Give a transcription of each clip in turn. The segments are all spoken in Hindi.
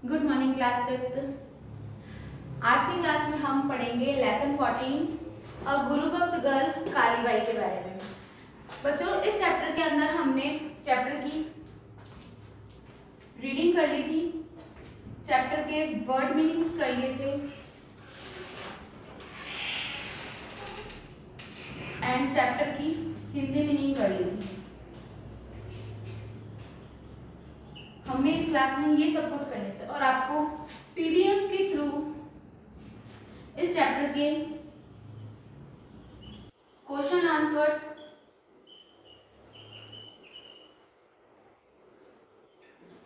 Good morning class fifth. आज की क्लास में हम पढ़ेंगे लेसन 14 और गुरु भक्त गर्ल कालीबाई के बारे में। बच्चों, इस चैप्टर के अंदर हमने चैप्टर की रीडिंग कर ली थी, चैप्टर के वर्ड मीनिंग्स कर लिए थे एंड चैप्टर की हिंदी मीनिंग कर ली थी। हमने इस क्लास में ये सब कुछ कर लिया था और आपको पीडीएफ के थ्रू इस चैप्टर के क्वेश्चन आंसर्स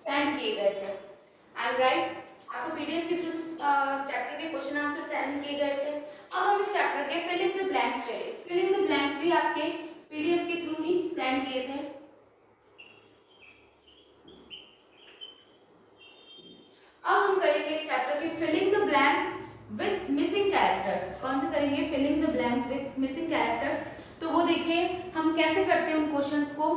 सेंड किए गए थे। आई एम राइट, आपको पीडीएफ के थ्रू चैप्टर के क्वेश्चन आंसर सेंड किए गए थे। अब हम इस चैप्टर के फिलिंग द ब्लैंक्स करेंगे। फिलिंग द ब्लैंक्स भी आपके पीडीएफ के थ्रू ही सेंड किए थे। अब हम करेंगे इस चैप्टर के filling the blanks with missing characters. कौन से करेंगे? Filling the blanks with missing characters. तो वो देखिए हम कैसे करते हैं उन क्वेश्चंस को।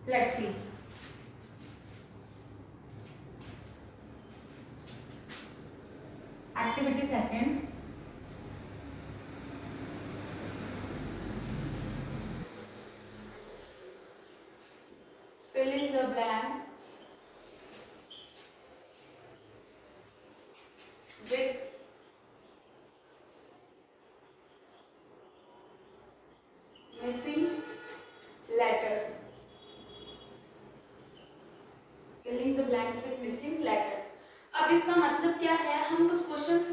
Let's see. Activity second, fill in the blank with missing letters. Filling the blanks with missing letters. अब इसका मतलब क्या है? हम कुछ क्वेश्चंस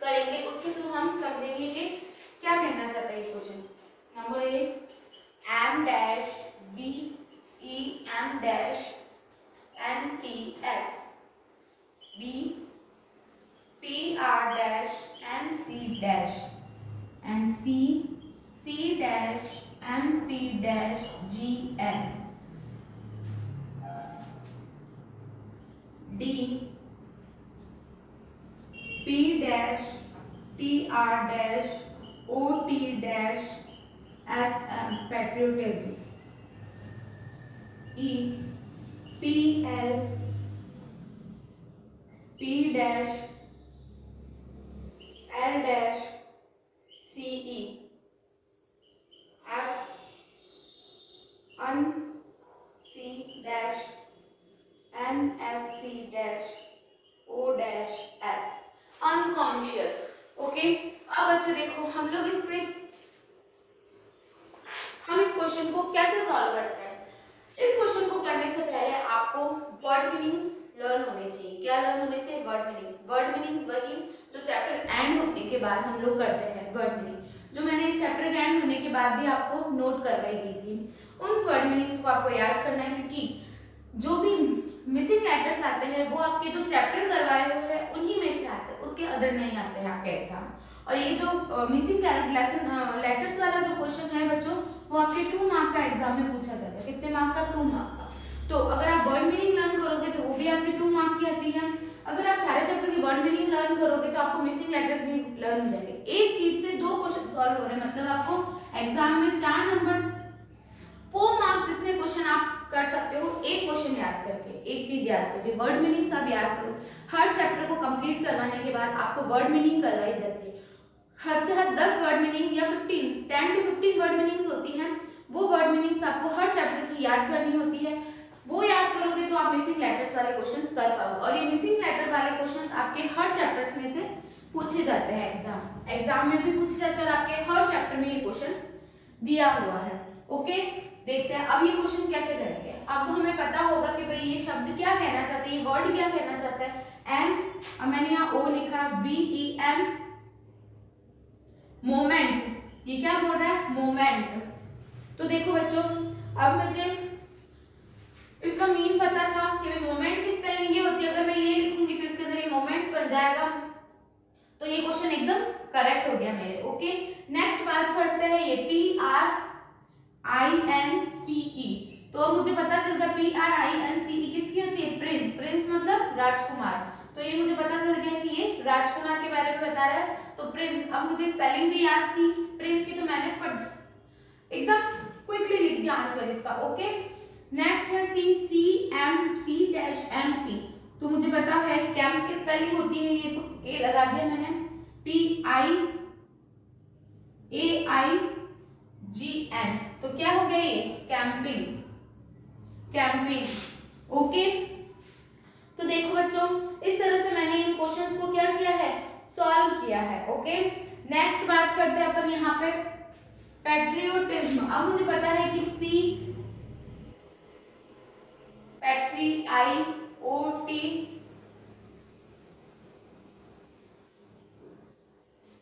करेंगे, उसके थ्रू हम समझेंगे कि क्या कहना चाहता है ये question. Number A, M dash V E M dash N T S B P R dash N C dash and C dash M P dash G N D P dash T R dash O T dash S M patriotism E P L P dash L dash C E F Un C dash N S C dash O dash S unconscious। Okay, अब बच्चों देखो हम लोग इस क्वेश्चन को कैसे सॉल्व करते हैं। इस क्वेश्चन को करने से पहले आपको वर्ड मीनिंग्स लर्न होने चाहिए। क्या लर्न होने चाहिए? Word meaning. वर्ड मीनिंग्स वही जो चैप्टर एंड होने के बाद हम लोग करते हैं। वर्ड मीनिंग जो मैंने इस चैप्टर के एंड होने के बाद भी आपको नोट करवाई गई थी, उन वर्ड मीनिंग्स को आपको याद करना है, क्योंकि जो भी मिसिंग लेटर्स आते हैं वो आपके जो चैप्टर करवाए हुए हैं उन्हीं में से आते हैं, उसके अदर नहीं आते हैं आपके एग्जाम। और ये जो मिसिंग लेटर्स वाला जो क्वेश्चन है बच्चों, वो आपके 2 मार्क का एग्जाम में पूछा जाता है। कितने मार्क का? 2 मार्क का। तो अगर आप वर्ड मीनिंग लर्न करोगे तो वो भी आपके 2 मार्क की आती है। अगर आप सारे चैप्टर की वर्ड मीनिंग लर्न करोगे तो आपको मिसिंग लेटर्स भी लर्न हो जाएंगे। एक चीज से 2 क्वेश्चन सॉल्व हो रहे हैं, मतलब आपको एग्जाम में 4 नंबर 4 मार्क्स जितने क्वेश्चन आप कर सकते हो एक क्वेश्चन याद करके, एक चीज याद करके। वर्ड मीनिंग्स आप याद करो। हर चैप्टर को कंप्लीट करवाने के बाद आपको वर्ड मीनिंग करवाई जाती है। हद से हद 10 वर्ड मीनिंग या 10 to 15 वर्ड मीनिंग्स होती हैं। वो वर्ड मीनिंग्स आपको हर चैप्टर की याद करनी होती है। वो याद करोगे तो आप मिसिंग लेटर्स वाले क्वेश्चंस कर पाओगे। और ये मिसिंग लेटर वाले क्वेश्चंस आपके हर चैप्टर्स में से पूछे जाते हैं। एग्जाम में भी पूछे जाते हैं और आपके हर चैप्टर में ये क्वेश्चन दिया हुआ है। ओके, देखते हैं अब ये क्वेश्चन कैसे करेंगे। अब हमें पता होगा कि भाई ये शब्द क्या कहना चाहते हैं, ये वर्ड क्या कहना चाहता है। एम, मैंने यहाँ ओ लिखा, VEM मोमेंट। ये क्या बोल रहा है? मोमेंट। तो देखो बच्चों, अब मुझे इसका मीन पता था कि मैं मोमेंट की स्पेलिंग ये होती है। अगर मैं ये लिखूंगी तो इसके अंदर ये मोमेंट्स बन जाएगा। तो ये क्वेश्चन एकदम करेक्ट हो गया मेरे। ओके, नेक्स्ट बात करते हैं ये PRINCE। तो मुझे पता चल गया PRINCE किसकी होती है? प्रिंस। प्रिंस मतलब राजकुमार। तो ये मुझे पता चल गया कि ये राजकुमार के बारे में बता रहा है। तो प्रिंस, अब मुझे स्पेलिंग भी याद थी प्रिंस की, तो मैंने फट एकदम क्विकली लिख दिया आंसर इसका। ओके, नेक्स्ट है C, C M C dash M P. तो मुझे पता है कैंप की स्पेलिंग होती है, ये तो ए लगा दिया मैंने, P I A I G N. तो क्या हो गया ये, कैंपिंग, कैंपिंग। ओके, तो देखो बच्चों इस तरह से मैंने इन क्वेश्चंस को क्या किया है, सॉल्व किया है। ओके, नेक्स्ट बात करते हैं अपन यहाँ पे पैट्रियोटिज्म। अब मुझे पता है कि पी पैट्री आई ओ टी,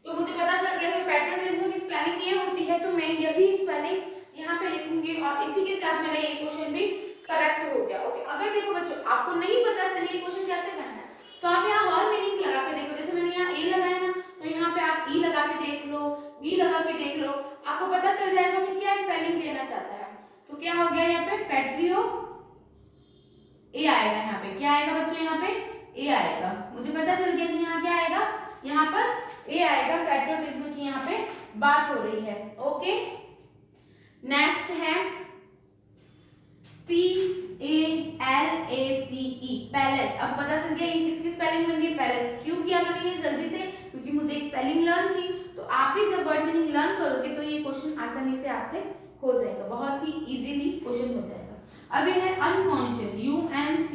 तो मुझे पता चल गया कि पैट्रियोटिज्म की स्पेलिंग ये होती है, तो मैं यही स्पेलिंग यहाँ पे लिखूंगी और इसी के साथ मेरा ये क्वेश्चन भी करेक्ट हो गया। ओके, अगर देखो बच्चों आपको नहीं पता चलिए क्वेश्चन कैसे करना है, तो आप यहाँ हर मीनिंग लगा के देखो। जैसे मैंने यहाँ ए लगाया ना, तो यहाँ पे आप ई लगा के देख लो, वी लगा के देख लो, आपको पता चल जाएगा कि क्या स्पेलिंग कहना चाहता है। तो क्या हो गया यहाँ पे, पैट्रियो ए आएगा, यहाँ पे क्या आएगा बच्चों, यहाँ पे ए आएगा। मुझे पता चल गया कि यहाँ क्या आएगा, यहाँ पर ए आएगा, पैट्रियोटिज्म की यहाँ पे बात हो रही है। ओके, नेक्स्ट है PALACE, पैलेस। अब पता चल गया ये किसकी स्पेलिंग बन गई, पैलेस। क्यों किया मैंने ये जल्दी से, क्योंकि मुझे स्पेलिंग लर्न थी। तो आप भी जब वर्ड मीनिंग लर्न करोगे तो ये क्वेश्चन आसानी से आपसे हो जाएगा, बहुत ही इजीली क्वेश्चन हो जाएगा। अब ये है अनकॉन्शियस, UNC,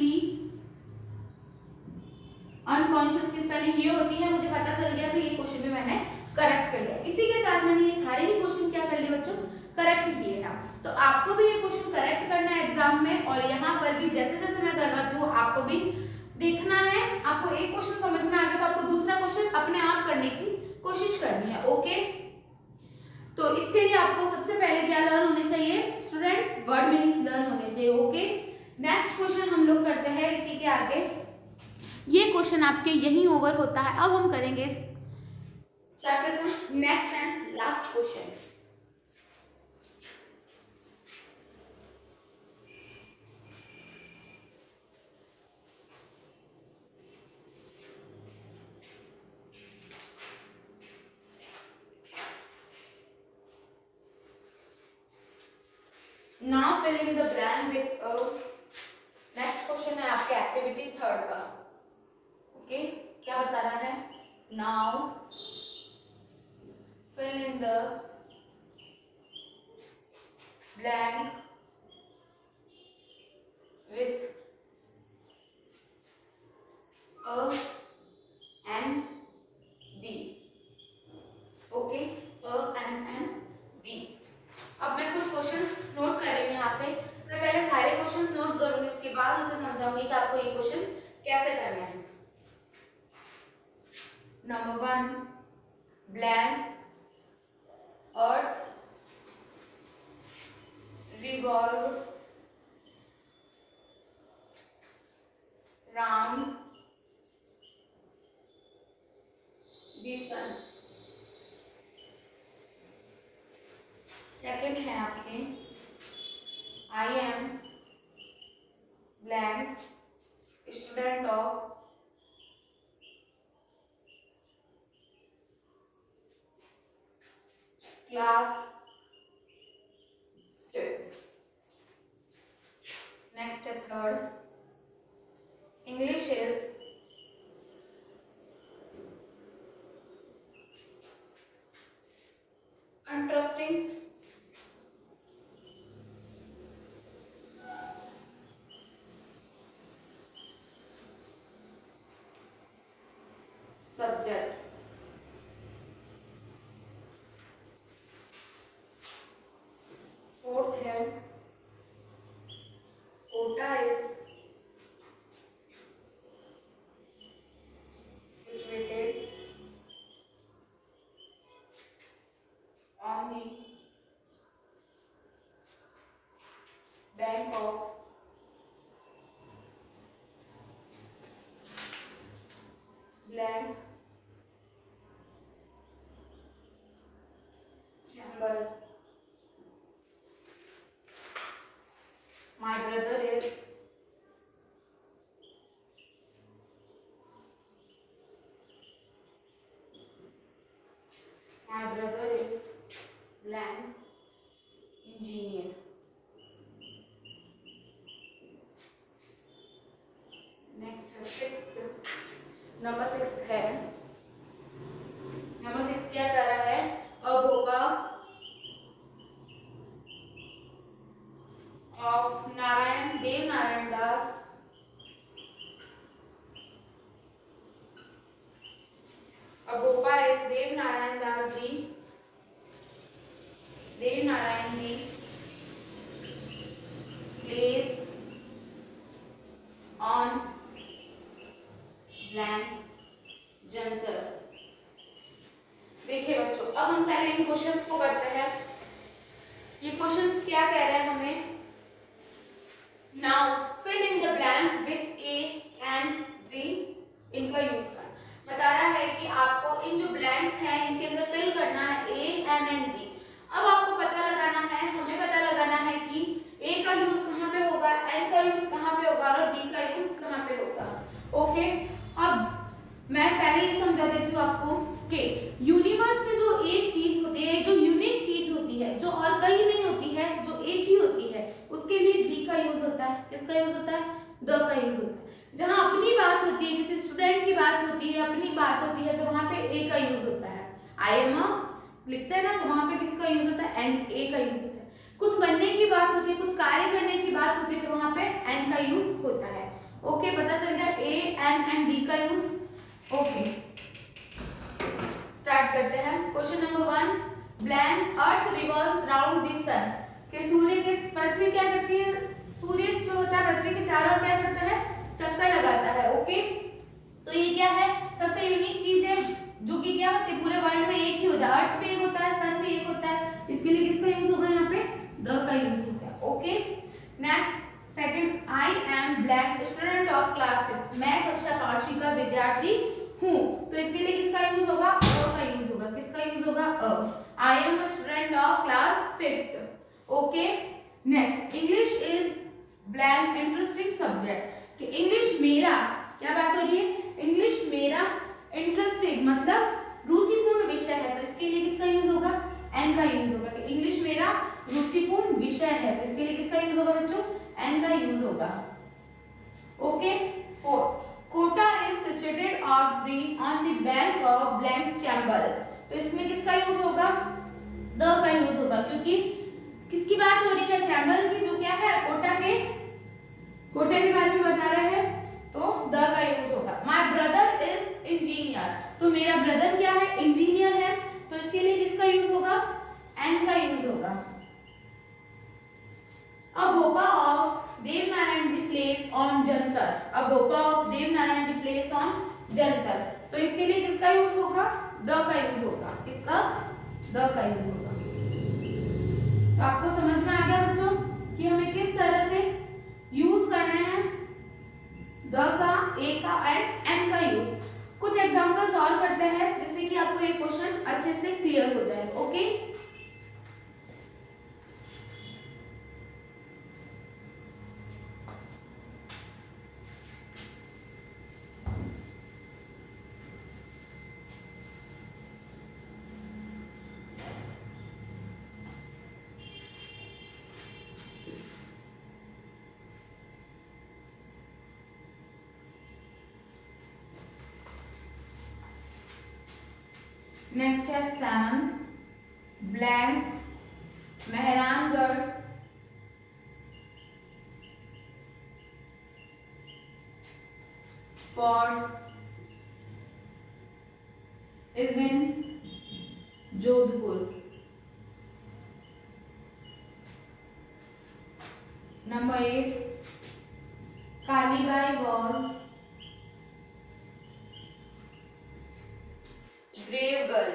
अनकॉन्शियस की स्पेलिंग ये होती है, मुझे पता चल गया, तो ये क्वेश्चन भी मैंने करेक्ट कर लिया। इसी के साथ मैंने ये सारे ही क्वेश्चन क्या कर लिए बच्चों, करेक्ट किए हैं। तो आपको भी ये क्वेश्चन करेक्ट करना है एग्जाम में, और यहाँ पर भी जैसे जैसे मैं करवाती हूँ आपको भी देखना है। आपको एक क्वेश्चन समझ में आ गया तो आपको दूसरा क्वेश्चन अपने आप करने की कोशिश करनी है। ओके, तो इसके लिए आपको सबसे पहले क्या लर्न होने चाहिए स्टूडेंट्स, वर्ड मीनिंग्स लर्न होने चाहिए। ओके, नेक्स्ट क्वेश्चन हम लोग करते हैं इसी के आगे। ये क्वेश्चन आपके यही ओवर होता है। अब हम करेंगे इस चैप्टर का next and last question. Now fill in the blank with a, next question है आपके एक्टिविटी 3 का। ओके, क्या बता रहा है, now fill in the blank with a and b। Okay, a and b। अब मैं कुछ क्वेश्चंस नोट कर रही हूँ यहाँ पे। मैं पहले सारे क्वेश्चंस नोट करूंगी, उसके बाद उसे समझाऊंगी कि आपको ये क्वेश्चन कैसे करना है। Number 1, blank, earth revolve round the sun. Second है आपके, I am blank student of class 5th। Next है third, English is interesting subject। Fourth है, Kota is situated on the bank of blank Chambal। My brother is blank engineer। Number six है, नंबर सिक्स क्या कर रहा है, a bhopa of Dev Narayan Das bhopa is Dev Narayan Das ji, Dev Narayan ji place on blank jantar. देखिए बच्चों, अब हम पहले इन क्वेश्चंस को करते हैं। ये क्वेश्चंस क्या कह रहे हैं हमें, now fill in the blank with A and B, इनका यूज करना बता रहा है कि आपको इन जो ब्लैंक्स हैं इनके अंदर फिल करना है ए एंड बी। अब आपको पता लगाना है, हमें पता लगाना है कि ए का यूज कहाँ पे होगा, एन का यूज कहाँ पे होगा और डी का यूज कहाँ पे होगा। ओके, अब मैं पहले ये समझा देती हूँ आपको कि यूनिवर्स में जो एक चीज होती है, जो यूनिक चीज होती है, जो और कहीं नहीं होती है, जो एक ही होती है, उसके लिए डी का यूज होता है। किसका यूज होता है, द का यूज होता है। जहां अपनी बात होती है, किसी स्टूडेंट की बात होती है, अपनी बात होती है, तो वहां पे ए का यूज होता है। आई एम लिखते हैं ना, तो वहां पे किसका यूज होता है, एन, ए का यूज होता है। कुछ बनने की बात होती है, कुछ कार्य करने की बात होती है, तो वहां पे एन का यूज होता है। ओके, पता चल गया ए एन एंड डी का यूज। ओके, स्टार्ट करते हैं। Question number 1, blank earth revolves round the sun. कि सूर्य के, पृथ्वी क्या करती है, सूर्य जो होता है पृथ्वी के चारों ओर क्या करता है, चक्कर लगाता है। ओके, तो ये क्या है, सबसे यूनिक चीज है जो कि क्या होती है, पूरे वर्ल्ड में एक ही होता है। अर्थ भी एक होता है, सन भी एक होता है, इसके लिए किसका यूज होगा, यहाँ पे द का यूज होगा। Okay, next second, I am blank student of class 5। मैं कक्षा 5वीं का विद्यार्थी हूँ, तो इसके लिए किसका यूज होगा, अ का यूज होगा। किसका यूज होगा, a. I am a student of class 5th। Okay, next, English is blank interesting subject. कि इंग्लिश मेरा, क्या बात हो रही है, इंग्लिश मेरा इंटरेस्टिंग मतलब रुचिपूर्ण विषय है, तो इसके लिए किसका यूज होगा, एन का यूज होगा। कि इंग्लिश मेरा रुचिपूर्ण विषय है, तो इसके लिए किसका यूज होगा बच्चों, एन का यूज होगा। Okay, 4, Kota is situated on the bank of blank Chambal. तो इसमें किसका यूज होगा, द का यूज होगा, क्योंकि किसकी बात हो रही है, चैम्बर की, जो क्या है, कोटे के बारे में बता रहे हैं, तो द का यूज होगा। My brother is engineer. तो मेरा ब्रदर क्या है, इंजीनियर है, तो इसके लिए किसका यूज होगा, एन का यूज होगा। A bhopa of Dev Narayan ji place on jantar. A bhopa of Dev Narayan ji place on jantar, तो इसके लिए किसका यूज होगा, द का यूज होगा। किसका, द का यूज होगा। तो आपको समझ में आ गया बच्चों कि हमें किस तरह से यूज करने हैं द का, ए का एंड एन का यूज। कुछ एग्जांपल्स और करते हैं जिससे कि आपको ये क्वेश्चन अच्छे से क्लियर हो जाए। ओके, नेक्स्ट है 7, blank Mehrangarh fort is in Jodhpur. Number 8, Kalibai was brave girl।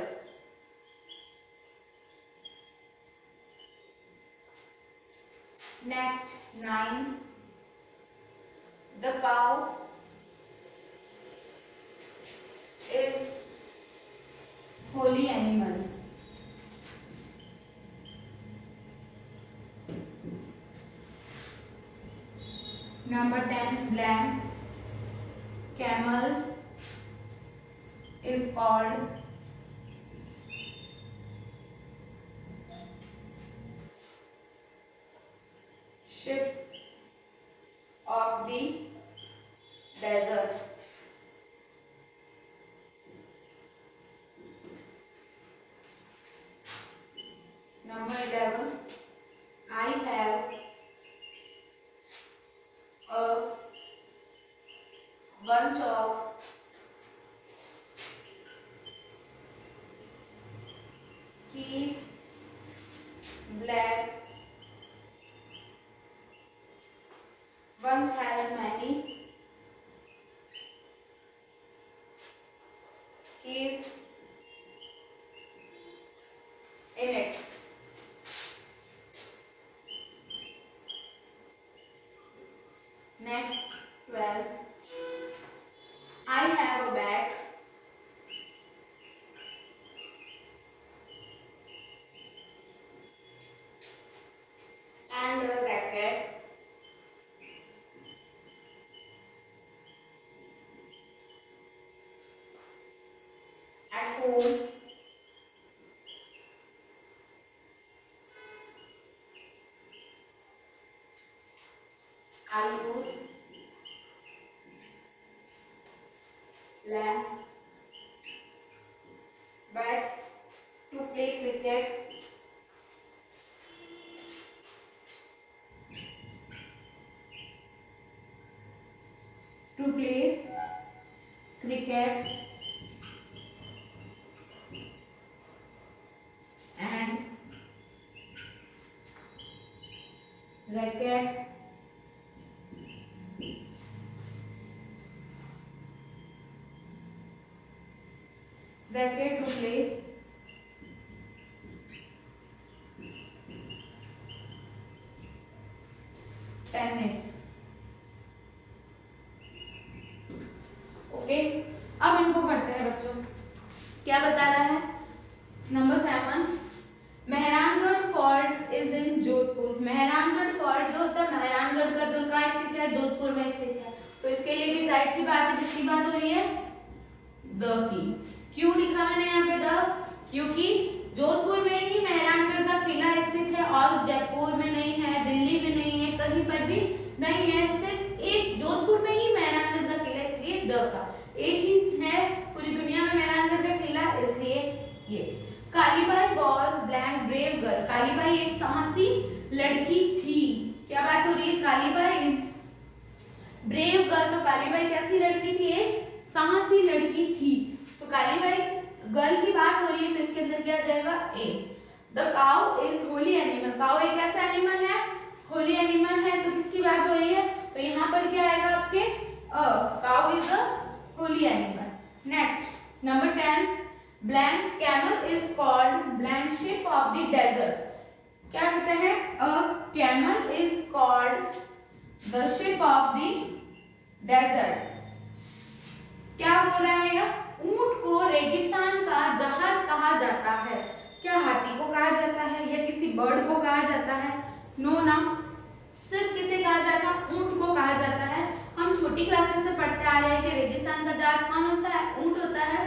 Next, 9, the cow is holy animal। Number 10, blank camel is called ship of the desert. Number 11, I have a bunch of keys, black. Bunch has many keys in it. Next, 12. I have a bat and a racket at home. I use lamp bat to play cricket. To play cricket and racket to play tennis. Okay, अब इनको पढ़ते हैं बच्चों। क्या बता रहा है? Number 7, Mehrangarh fort is in Jodhpur. Mehrangarh fort जो होता है, मेहरानगढ़ का दुर्ग कहाँ स्थित है? जोधपुर में स्थित है। तो इसके लिए भी जाहिर सी बात है, किसकी बात हो रही है? The key. क्यों लिखा मैंने यहाँ पे द? क्योंकि जोधपुर में ही मेहरानगढ़ का किला स्थित है और जयपुर में नहीं है, दिल्ली में नहीं है, कहीं पर भी नहीं है। सिर्फ एक जोधपुर में ही मेहरानगढ़ का किला, इसलिए द का। एक ही है पूरी दुनिया में मेहरानगढ़ का किला, इसलिए ये। Kalibai was blank brave girl. Kalibai एक साहसी लड़की थी। क्या बात हो रही है? Kalibai is brave girl. तो कालीबाई कैसी लड़की थी? एक साहसी लड़की थी। तो कालीबाई गर्ल की बात हो रही है, तो इसके अंदर क्या आ जाएगा? A. The cow is holy animal. Cow एक ऐसा एनिमल है, होली एनिमल है, तो किसकी बात हो रही है? तो यहाँ पर क्या आएगा आपके? A. Cow is a holy animal. Next, number 10, blank camel is called blank ship of the desert. क्या कहते हैं? A camel is called the ship of the desert. क्या बोल रहा है? ऊंट को रेगिस्तान का जहाज कहा जाता है। क्या हाथी को कहा जाता है या किसी बर्ड को कहा जाता है? नो ना, सिर्फ किसे कहा जाता है? ऊंट को कहा जाता है। हम छोटी क्लासेस से पढ़ते आ रहे हैं कि रेगिस्तान का जहाज कौन होता है? ऊंट होता है।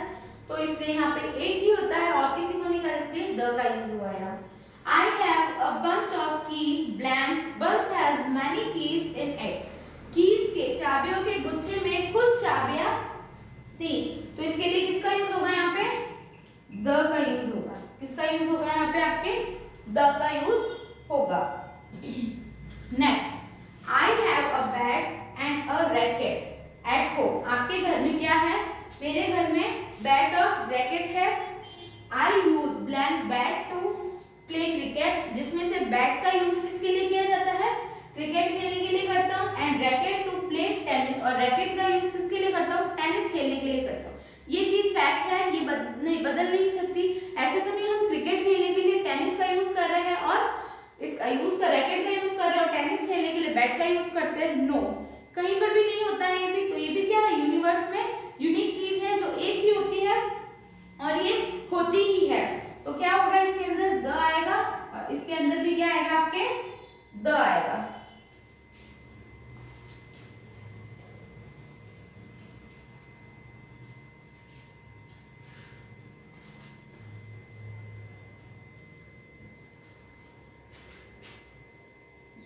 तो इसलिए यहाँ पे एक ही होता है और किसी को नहीं कहा, इसलिए द का यूज हुआ है। I have a bunch of keys, blank bunch has many keys in it. Keys के, चाबियों के गुच्छे में कुछ चाबियां थी। तो इसके लिए किसका यूज होगा यहाँ पे? द का यूज होगा। किसका यूज होगा यहाँ पे? आपके द का यूज होगा। Next, I have a bat and a racket at home. आपके घर में क्या है? मेरे घर में बैट और रैकेट है। I use blank bat to play cricket, जिसमें से बैट का यूज किसके लिए किया जाता है? क्रिकेट खेलने के लिए करता हूँ। And racket to play tennis, और रैकेट का यूज किसके लिए करता हूँ? टेनिस खेलने के लिए करता हूँ। ये चीज फैक्ट है, ये बदल नहीं सकती। ऐसे तो नहीं हम क्रिकेट खेलने के लिए टेनिस का यूज कर रहे हैं और इसका यूज कर रैकेट का यूज कर रहे हैं और टेनिस खेलने के लिए बैट का यूज करते हैं। नो, कहीं पर भी नहीं होता है ये भी। तो ये भी क्या है? यूनिवर्स में यूनिक चीज है जो एक ही होती है और ये होती ही है। तो क्या होगा? इसके अंदर द आएगा और इसके अंदर भी क्या आएगा? आपके द आएगा।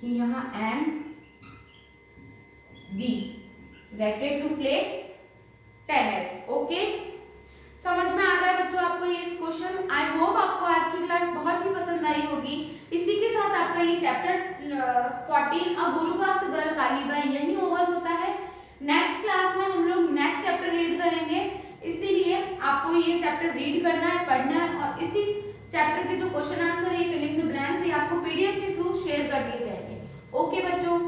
ये यहाँ and the racket to play tennis. Okay, समझ में आ गया बच्चों आपको ये क्वेश्चन। आई होप आपको आज की क्लास बहुत ही पसंद आई होगी। इसी के साथ आपका ये चैप्टर 14 अ गुरु भक्त गर्ल कालीबाई यही ओवर होता है। नेक्स्ट क्लास में हम लोग नेक्स्ट चैप्टर रीड करेंगे, इसीलिए आपको ये चैप्टर रीड करना है, पढ़ना है, और इसी चैप्टर के जो क्वेश्चन आंसर है फिलिंग द ब्लैंक्स ये आपको पीडीएफ के थ्रू शेयर कर दिए जाएंगे। ओके बच्चों।